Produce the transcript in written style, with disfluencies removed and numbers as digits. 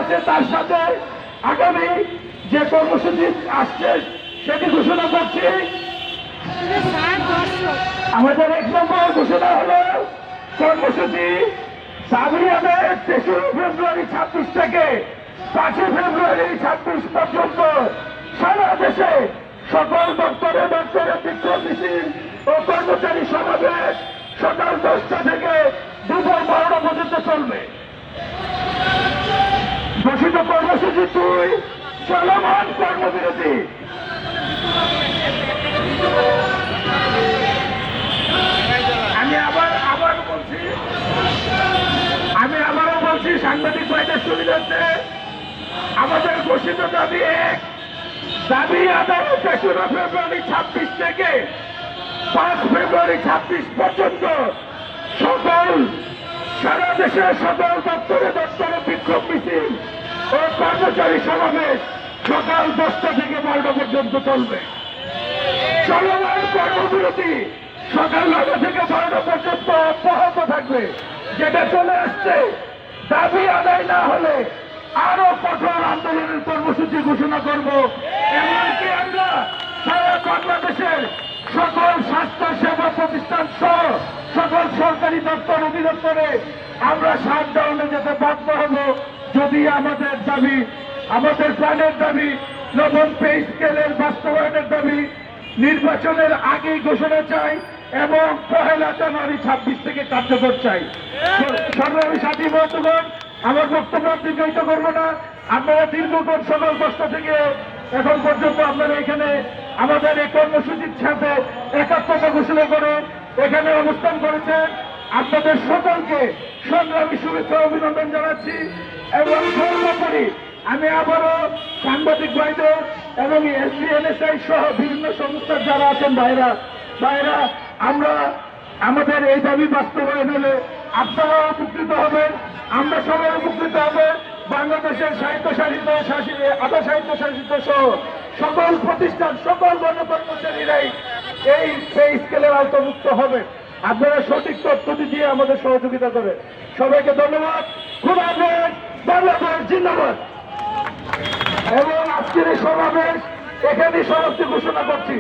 আছে তার সাথে আগামী যে কর্মসূচি আসছে সেটি ঘোষণা করছি। আমাদের 1 নম্বর ঘোষণা হলো কর্মসূচি দাবি আদায় 3রা ফেব্রুয়ারি 26 থেকে 5 ফেব্রুয়ারি 26 পর্যন্ত সারা দেশে সকল দপ্তরে দপ্তরে বিক্ষোভ মিছিল ও কর্মচারী সমাবেশ সকাল 10টা থেকে দুপুর 12টা পর্যন্ত চলবে। ঘোষিত কর্মসূচি 2 চলমান কর্মবিরতি। আমি আবারও বলছি সাংবাদিক ভাইদের সুবিধার্থে আমাদের ঘোষিত দাবি 1 দাবি আদায় 3রা ফেব্রুয়ারি 26 থেকে 5 ফেব্রুয়ারি 26 পর্যন্ত সারা দেশে সকল দপ্তরে দপ্তরে বিক্ষোভ মিছিল ও কর্মচারী সমাবেশ সকাল 10টা থেকে 12টা পর্যন্ত চলবে। চলমান কর্মবিরতি সকাল 9টা থেকে 12টা পর্যন্ত অব্যাহত থাকবে। যেটা চলে আসছে দাবি আদায় না হলে আরো কঠোর আন্দোলনের কর্মসূচি ঘোষণা করব। এমনকি আমরা সারা বাংলাদেশের সকল স্বাস্থ্য সেবা প্রতিষ্ঠান সহ সকল সরকারি দপ্তর অধিদপ্তরে আমরা শাটডাউনে যেতে বাধ্য হব যদি আমাদের দাবি, আমাদের প্রাণের দাবি, নবম পে স্কেলের বাস্তবায়নের দাবি নির্বাচনের আগেই ঘোষণা চাই এবং 1 জানুয়ারি 26 থেকে কার্যকর চাই। সংগ্রামী সাথী বন্ধুগণ, আমার বক্তব্য দীর্ঘায়িত করবো না। আপনারা দীর্ঘক্ষণ সকাল 10টা থেকে এখন পর্যন্ত আপনারা এখানে আমাদের এই কর্মসূচির সাথে একাত্মতা ঘোষণা করে এখানে অবস্থান করেছেন। আপনাদের সকলকে সংগ্রামী শুভেচ্ছা অভিনন্দন জানাচ্ছি এবং সর্বোপরি আমি আবারও সাংবাদিক ভাইদের এবং SBNSI সহ বিভিন্ন সংস্থার যারা আছেন ভাইরা আমরা আমাদের এই দাবি বাস্তবায়ন হলে আপনারাও উপকৃত হবেন, আমরা সবাই উপকৃত হবে। বাংলাদেশের স্বায়ত্তশাসিত আধা স্বায়ত্তশাসিত সহ সকল প্রতিষ্ঠান সকল গণকর্মচারীরাই এই পে স্কেলের আওতামুক্ত হবে। আপনারা সঠিক তথ্যটি দিয়ে আমাদের সহযোগিতা করেন। সবাইকে ধন্যবাদ। খোদা হাফেজ। বাংলাদেশ জিন্দাবাদ। এবং আজকের এই সমাবেশ এখানেই সমাপ্তি ঘোষণা করছি।